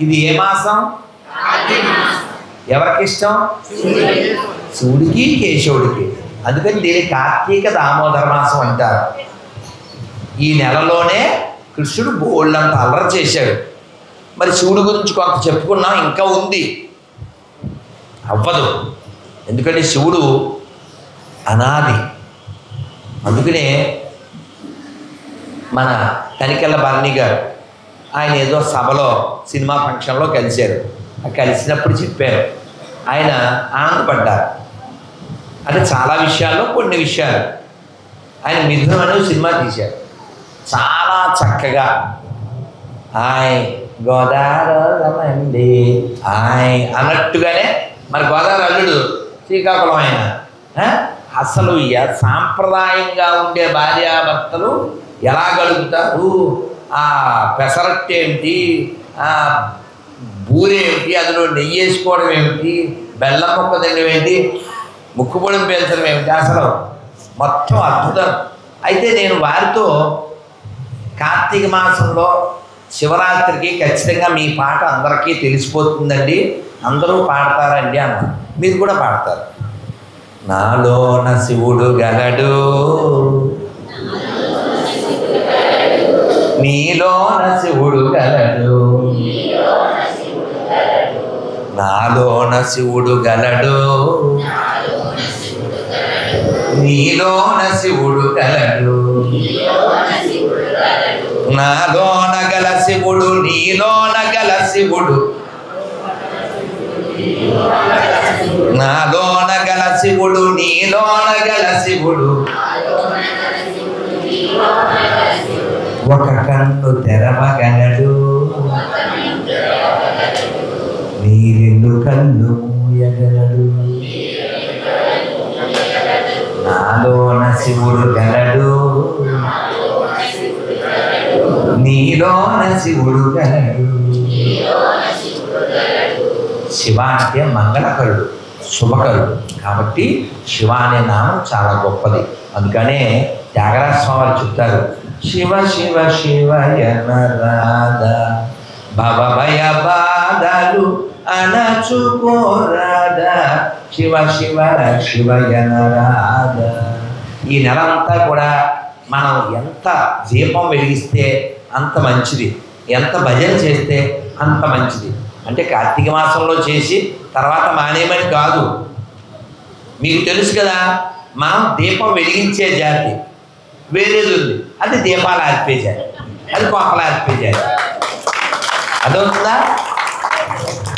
[SPEAKER 1] ఇది ఏ మాసం? ఎవరికి ఇష్టం? శివుడికి కేశవుడికి. అందుకని దీన్ని కార్తీక దామోదర మాసం అంటారు. ఈ నెలలోనే కృష్ణుడు బోళ్ళంత అల్లరి చేశాడు. మరి శివుడి గురించి కొంత చెప్పుకున్నాం, ఇంకా ఉంది, అవ్వదు. ఎందుకంటే శివుడు అనాది. అందుకనే మన తనికెళ్ళ భరణి గారు ఆయన ఏదో సభలో సినిమా ఫంక్షన్లో కలిశారు. కలిసినప్పుడు చెప్పారు, ఆయన ఆనందపడ్డారు. అంటే చాలా విషయాల్లో కొన్ని విషయాలు ఆయన మిథునం అనే సినిమా తీశారు. చాలా చక్కగా ఆయ్ గోదావరి ఆయ్ అన్నట్టుగానే మరి గోదావరి అల్లుడు శ్రీకాకుళం ఆయన అసలు సాంప్రదాయంగా ఉండే భార్యాభర్తలు ఎలా గడుపుతారు, ఆ పెసరట్టు ఏమిటి, ఆ బూరేమిటి, అందులో నెయ్యి వేసుకోవడం ఏమిటి, బెల్లం ముక్క తినడం ఏంటి, ముక్కుపొడిని పేల్చడం ఏమిటి, అసలు మొత్తం అద్భుతం. అయితే నేను వారితో కార్తీక మాసంలో శివరాత్రికి ఖచ్చితంగా మీ పాట అందరికీ తెలిసిపోతుందండి, అందరూ పాడతారండి అన్న. మీరు కూడా పాడతారు. నాలోన శివుడు గలడు, నీలోన శివుడు గలడు, నాలోన శివుడు గలడు, నీలోన శివుడు గలడు, నాలోన గల శివుడు, నీలోన గల శివుడు, నాలోన గల శివుడు, నీలోన గల శివుడు, ఒక కన్ను తెరవగలడు, నీ రెండు కన్ను మూయగలడు, నాలోన శివుడు గలడు, నీలోన శివుడు గలడు. శివ అంటే మంగళకరుడు, శుభకరుడు. కాబట్టి శివ అనే నామం చాలా గొప్పది. అందుకనే త్యాగరాజ స్వామి వారు చెప్తారు, శివ శివ శివయనరాధ భవ భయ బాధలు అణచుకోరాధ, శివ శివ శివయనరాధ. ఈ నెలంతా కూడా మనం ఎంత దీపం వెలిగిస్తే అంత మంచిది, ఎంత భజన చేస్తే అంత మంచిది. అంటే కార్తీక మాసంలో చేసి తర్వాత మానేమని కాదు. మీకు తెలుసు కదా, మనం దీపం వెలిగించే జాతి వేరేది ఉంది, అది దీపాలు ఆర్పే జాతి, అది కోపలు ఆర్పే జాతి. అదవుతుందా?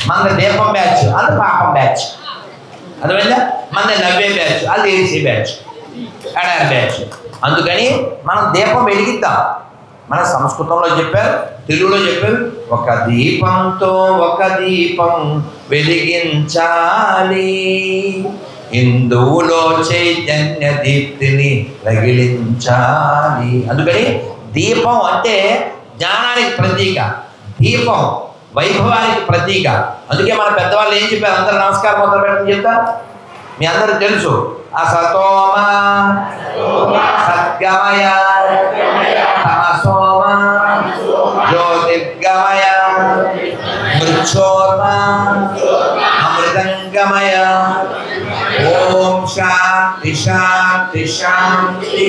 [SPEAKER 1] మన దీపం బ్యాచ్, అది పాపం బ్యాచ్. అర్థమైందా? మన నవ్వే బ్యాచ్, అది ఏసీ బ్యాచ్, ఎడారి బ్యాచ్. అందుకని మనం దీపం వెలిగిద్దాం. మన సంస్కృతంలో చెప్పారు, తెలుగులో చెప్పారు, ఒక దీపంతో ఒక దీపం వెలిగించాలి, హిందువులో చైతన్య దీప్తిని రగిలించాలి. అందుకని దీపం అంటే జ్ఞానానికి ప్రతీక, దీపం వైభవానికి ప్రతీక. అందుకే మన పెద్దవాళ్ళు ఏం చెప్పారు? అందరూ నమస్కారం మొదలు పెట్టని చెప్తారు. మీ అందరూ తెలుసు, అసతోమ సద్గమయ తమసోమ జ్యోతిర్గమయ మృక్షోర్మ అమృతంగమయ. ఓం శాంతి శాంతి శాంతి.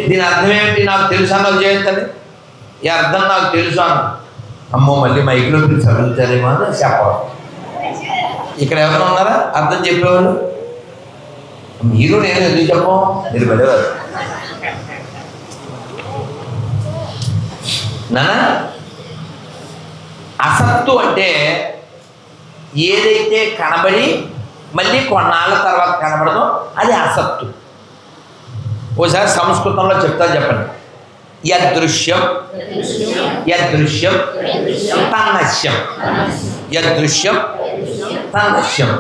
[SPEAKER 1] దీని అర్థం ఏమిటి? నాకు తెలుసు అన్నది చేయొద్దండి. ఈ అర్థం నాకు తెలుసు అన్న. అమ్మో మళ్ళీ మైక్లో పిలిచి అడుగుతారేమో అని చెప్పాలి. ఇక్కడ ఎవరైనా ఉన్నారా అర్థం చెప్పేవాళ్ళు? మీరు నేను ఎందుకు చెప్పం, మీరు పడేవారు. నానా అసత్తు అంటే ఏదైతే కనబడి మళ్ళీ కొన్నాళ్ళ తర్వాత కనబడదో అది అసత్తు. ఓసారి సంస్కృతంలో చెప్తా, చెప్పండి. యదృశ్యం యదృశ్యం తన్నశ్యం, యదృశ్యం తన్నశ్యం,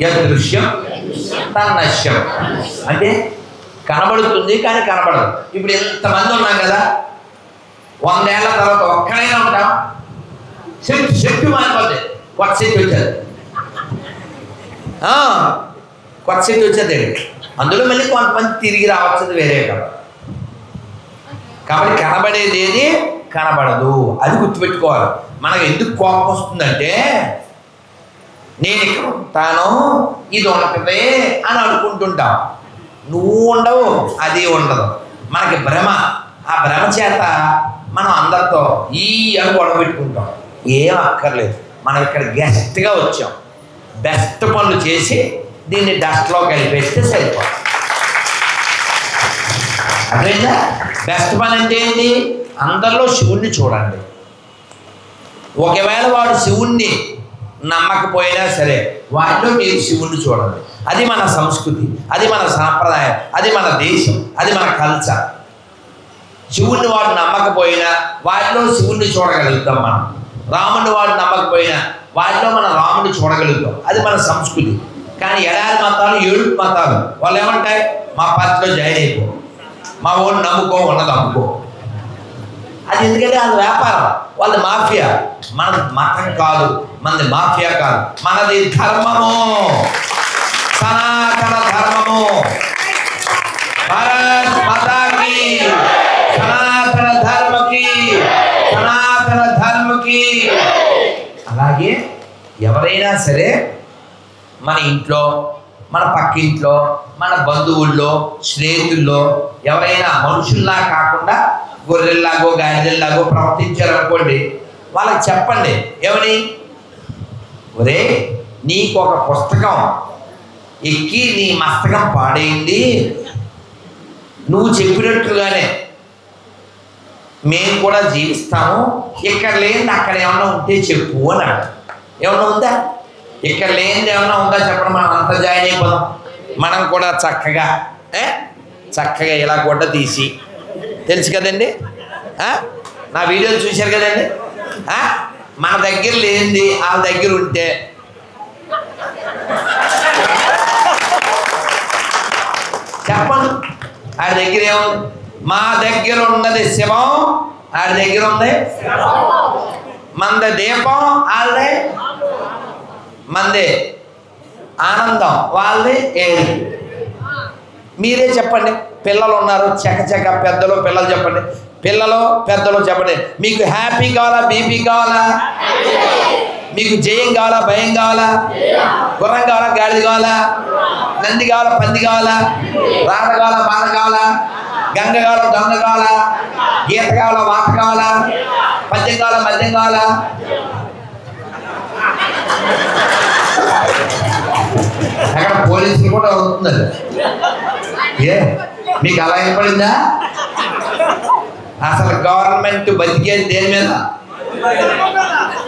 [SPEAKER 1] యదృశ్యం తన్నశ్యం. అంటే కనబడుతుంది కానీ కనబడదు. ఇప్పుడు ఎంతమంది ఉన్నాం కదా, 100 ఏళ్ల తర్వాత ఒక్కడైనా ఉంటాం. చెట్టు మారిపోద్ది, కొత్త చెట్టు వచ్చేది, కొత్త చెట్టు వచ్చేది. అందులో మళ్ళీ కొంతమంది తిరిగి రావచ్చు, వేరే కదా. కాబట్టి కనబడేది ఏది కనబడదు, అది గుర్తుపెట్టుకోవాలి. మనకు ఎందుకు కోపం వస్తుందంటే, నేను ఇక్కడ ఉంటాను, ఇది ఉంటుంది అని అనుకుంటుంటాం. నువ్వు ఉండవు, అది ఉండదు. మనకి భ్రమ. ఆ భ్రమ చేత మనం అందరితో ఈ అని గొడవ పెట్టుకుంటాం. ఏం అక్కర్లేదు, మనం ఇక్కడ గెస్ట్గా వచ్చాం. బెస్ట్ పనులు చేసి దీన్ని డస్ట్లో కలిపేస్తే సరిపోతుంది. అర్థమైందా? బెస్ట్ పని అంటే ఏంటి? అందరిలో శివుణ్ణి చూడండి. ఒకవేళ వాడు శివుణ్ణి నమ్మకపోయినా సరే వాటిలో మీరు శివుణ్ణి చూడండి. అది మన సంస్కృతి, అది మన సాంప్రదాయం, అది మన దేశం, అది మన కల్చర్. శివుణ్ణి వాడు నమ్మకపోయినా వాటిలో శివుణ్ణి చూడగలుగుతాం మనం. రాముడిని వాడు నమ్మకపోయినా వాటిలో మనం రాముడిని చూడగలుగుతాం. అది మన సంస్కృతి. కానీ ఎడారి మతాలు, ఏడుపు మతాలు వాళ్ళు ఏమంటాయి? మా పార్టీలో జాయిన్ అయిపో, మా ఊళ్ళు నమ్ముకో, ఉన్నది అమ్ముకో. అది ఎందుకంటే అది వ్యాపారం, వాళ్ళది మాఫియా. మనది మతం కాదు, మనది మాఫియా కాదు, మనది ధర్మము, సనాతన ధర్మము. భారత్ మాతాకి, సనాతన ధర్మకి, సనాతన ధర్మకి. అలాగే ఎవరైనా సరే మన ఇంట్లో, మన పక్కింట్లో, మన బంధువుల్లో, స్నేహితుల్లో ఎవరైనా మనుషుల్లా కాకుండా గొర్రెల్లాగో గాడిదల్లాగో ప్రవర్తించారనుకోండి, వాళ్ళకి చెప్పండి ఏమని, ఒరే నీకు ఒక పుస్తకం ఎక్కి నీ మస్తకం పాడైంది, నువ్వు చెప్పినట్లుగానే మేము కూడా జీవిస్తాము, ఇక్కడ లేనిది అక్కడ ఏమన్నా ఉంటే చెప్పు అన్నాడు. ఏమన్నా ఉందా? ఇక్కడ లేనిది ఏమన్నా ఉందా చెప్పండి, మనం అంతా జాయిన్ అయిపోదాం. మనం కూడా చక్కగా చక్కగా ఇలా గుడ్డ తీసి, తెలుసు కదండి, నా వీడియోలు చూశారు కదండి, మన దగ్గర లేనిది వాళ్ళ దగ్గర ఉంటే చెప్పండి. ఆడి దగ్గర ఏముంది? మా దగ్గర ఉన్నది శివం, ఆడి దగ్గర ఉంది మంద దీపం, వాళ్ళదే మందే ఆనందం, వాళ్ళది ఏది. మీరే చెప్పండి. పిల్లలు ఉన్నారు చకచక, పెద్దలు పిల్లలు చెప్పండి, పిల్లలు పెద్దలు చెప్పండి. మీకు హ్యాపీ కావాలా, బీపీ కావాలా, మీకు జయం కావాలా, భయం కావాలా, గుర్రం కావాలా, గాడిద కావాలా, నంది కావాలా, పంది కావాలా, రాత కావాలా, బాధ కావాలా, గంగ కావాలా, దొంగ కావాలా, గీత కావాలా, వాత కావాలా, పద్యం కావాలా, మద్యం కావాలా? అక్కడ పోలీసులు కూడా అవుతుంది. ఏ మీకు అలా ఏర్పడిందా? అసలు గవర్నమెంట్ బతికేది దేని మీద?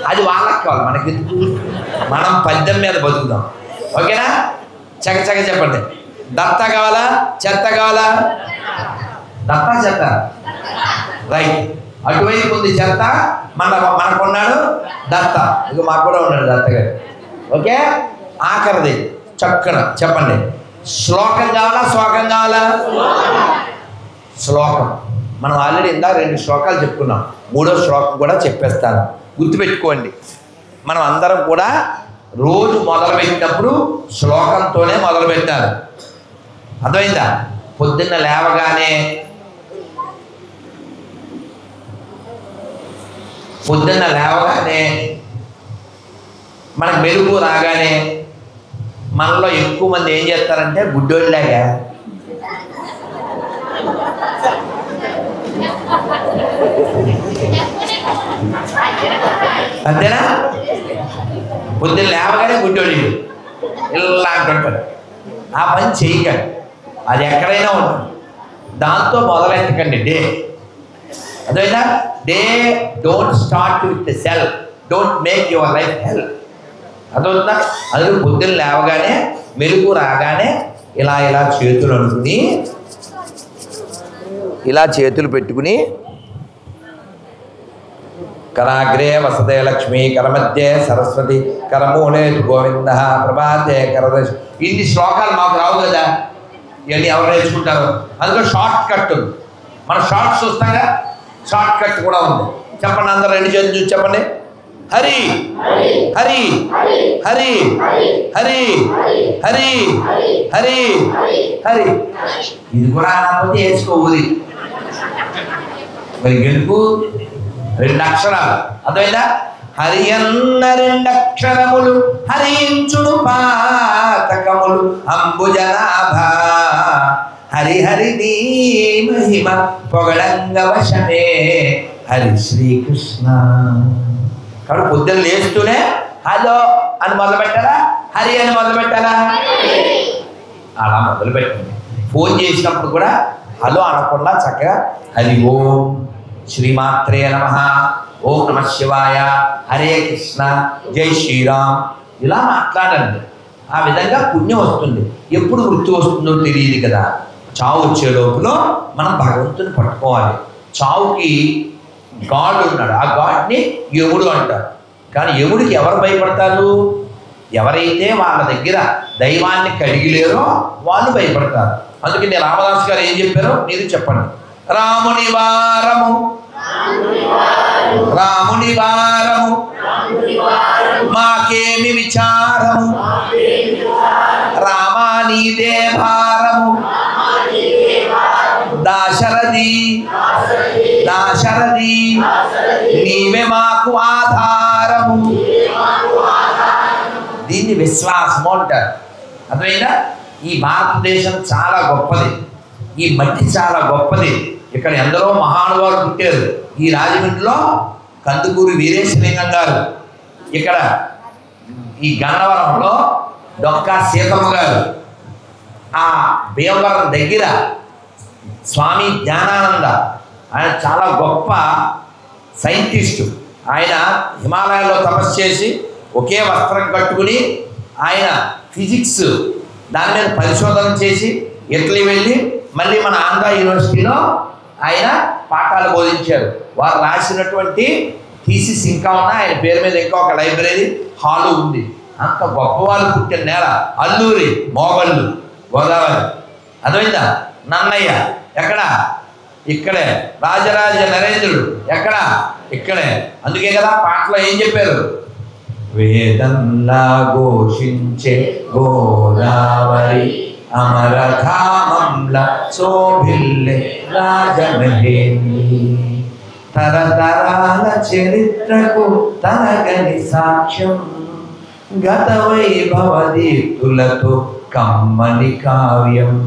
[SPEAKER 1] అది వాళ్ళకి కావాలి, మనకి మనం పద్యం మీద బతుకుదాం. ఓకేనా? చకచక చెప్పండి. దత్త కావాలా, చెత్త కావాలా? దత్త చెత్త, రైట్. అటువైపు ఉంది చెత్త, మనకున్నాడు దత్త. ఇక మాకు కూడా ఉన్నాడు దత్త గారు. ఓకే, ఆఖరిది చక్కన చెప్పండి. శ్లోకం కావాలా, శ్లోకం కావాలా? శ్లోకం. మనం ఆల్రెడీ ఇందా 2 శ్లోకాలు చెప్పుకున్నాం, 3వ శ్లోకం కూడా చెప్పేస్తాను, గుర్తుపెట్టుకోండి. మనం అందరం కూడా రోజు మొదలుపెట్టినప్పుడు శ్లోకంతోనే మొదలు పెట్టాలి. అర్థమైందా? పొద్దున్న లేవగానే మనకు మెలుగు రాగానే మనలో ఎక్కువ మంది ఏం చేస్తారంటే గుడ్డోళ్ళలాగా అంతేనా? పొద్దున్న లేవగానే గుడ్డోళ్ళు ఇలా అంటుంటారు. ఆ పని చేయకండి, అది ఎక్కడైనా ఉంటుంది. దాంతో మొదలెట్టకండి డే. అదేనా? Day don't start with cell, don't make your life hell. అదవుతుందా? అది పొద్దున్న లేవగానే మెలుగు రాగానే ఇలా ఇలా చేతులు అనుకుని, ఇలా చేతులు పెట్టుకుని, కరాగ్రే వసతే లక్ష్మి, కరమధ్యే సరస్వతి, కరమూలే గోవింద, ప్రభాతే కరదశ. ఇన్ని శ్లోకాలు మాకు రావు కదా, ఇవన్నీ ఎవరు నేర్చుకుంటారు? అందులో షార్ట్ కట్ ఉంది. మనం షార్ట్స్ చూస్తాగా, షార్ట్ కట్ కూడా ఉంది. చెప్పండి, అందరూ 2 చేతులు చూసి చెప్పండి. హరి హరి హరి హరి హరి హరి హరి. ఇది కూడా అనకపోతే వేసుకోవాలి. మరి గెలుపు 2 అక్షరాలు. అర్థమైందా? హరి అన్న 2 అక్షరములు, హరించుడు పాతకములు అంబుజనాభ. హరి హరి నీ మహిమ పొగడంగ వశమే హరి శ్రీకృష్ణ. కాబట్టి పొద్దున్న లేస్తూనే హలో అని మొదలు పెట్టాలా, హరి అని మొదలు పెట్టాలా? అలా మొదలు పెట్టండి. ఫోన్ చేసినప్పుడు కూడా హలో అనకుండా చక్కగా హరి ఓం శ్రీమాత్రే నమః, ఓం నమః శివాయ, హరే కృష్ణ, జై శ్రీరామ్ ఇలా మాట్లాడండి. ఆ విధంగా పుణ్యం వస్తుంది. ఎప్పుడు మృత్యు వస్తుందో తెలియదు కదా. చావు వచ్చే లోపల మనం భగవంతుని పట్టుకోవాలి. చావుకి గాడ్ ఉన్నాడు, ఆ గాడ్ని యముడు అంటారు. కానీ యముడికి ఎవరు భయపడతారు? ఎవరైతే వాళ్ళ దగ్గర దైవాన్ని కడిగిలేరో వాళ్ళు భయపడతారు. అందుకని రామదాస్ గారు ఏం చెప్పారో మీరు చెప్పండి. రాముని వారము రాముని వారము మాకేమి విచారము, రామా నీదే భారము, దాశరథి దాశరథి నీవే మాకు ఆధారము. దీన్ని విశ్వాసము అంటారు. అర్థమైందా? ఈ భారతదేశం చాలా గొప్పది, ఈ మట్టి చాలా గొప్పది. ఇక్కడ ఎందరో మహానుభావులు పుట్టారు. ఈ రాజమండ్రిలో కందుకూరి వీరేశలింగం గారు, ఇక్కడ ఈ గన్నవరంలో డొక్కా సీతమ్మ గారు, ఆ భీమవరం దగ్గర స్వామి జ్ఞానానంద, ఆయన చాలా గొప్ప సైంటిస్టు. ఆయన హిమాలయాల్లో తపస్సు చేసి ఒకే వస్త్రం కట్టుకుని ఆయన ఫిజిక్స్ దాని మీద పరిశోధన చేసి ఇటలీ వెళ్ళి మళ్ళీ మన ఆంధ్ర యూనివర్సిటీలో ఆయన పాఠాలు బోధించారు. వారు రాసినటువంటి థీసిస్ ఇంకా ఉన్న ఆయన పేరు మీద ఇంకా ఒక లైబ్రరీ హాలు ఉంది. అంత గొప్పవాళ్ళు పుట్టిన నేల అల్లూరి మోగళ్ళు గోదావరి. అర్థమైందా? నన్నయ్య ఎక్కడ? ఇక్కడే. రాజరాజ నరేంద్రుడు ఎక్కడ? ఇక్కడే. అందుకే కదా పాటలో ఏం చెప్పారు? వేదంలా ఘోషించే గోదావరి అమరధామంలా శోభిల్లే రాజమహేంద్రి, తరతరాల చరిత్రకు తరగని సాక్ష్యం, గత వైభవ దీప్తులతో కమ్మని కావ్యం.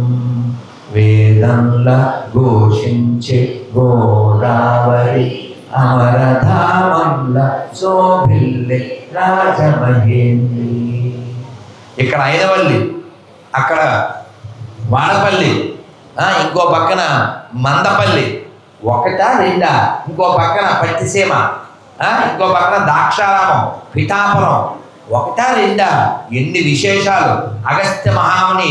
[SPEAKER 1] వేదంలా ఘోషించే గోదావరి అమరధామంలా శోభిల్లే రాజమహేంద్రి. ఇక్కడ అయినవల్లి, అక్కడ వాడపల్లి, ఇంకో పక్కన మందపల్లి, ఒకటా రెండా? ఇంకో పక్కన పట్టిసీమ, ఇంకో పక్కన దాక్షారామం, పిఠాపురం, ఒకటా రెండా? ఎన్ని విశేషాలు! అగస్త్య మహాముని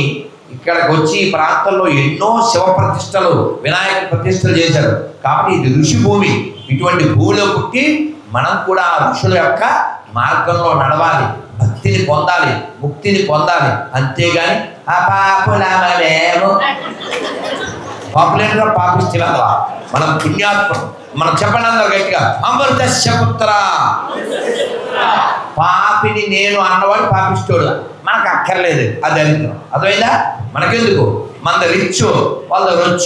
[SPEAKER 1] ఇక్కడికి వచ్చి ఈ ప్రాంతంలో ఎన్నో శివ ప్రతిష్టలు, వినాయక ప్రతిష్టలు చేశారు. కాబట్టి ఇది ఋషి భూమి. ఇటువంటి భూమిలో పుట్టి మనం కూడా ఆ ఋషుల యొక్క మార్గంలో నడవాలి, భక్తిని పొందాలి, ముక్తిని పొందాలి. అంతేగాని ఆ పాపులమేమో పాపులేటరా పాపిష్టిలా మనం పుణ్యాత్మం. మనం చెప్పండి అందరూ గట్టిగా, అమృతస్య పుత్ర. పాపిని నేను అన్నవాడు పాపిస్తోడు, మనకు అక్కర్లేదు. అది దరిద్రం. అర్థమైందా? మనకెందుకు? మన రిచ్ వాళ్ళ రొచ్చు.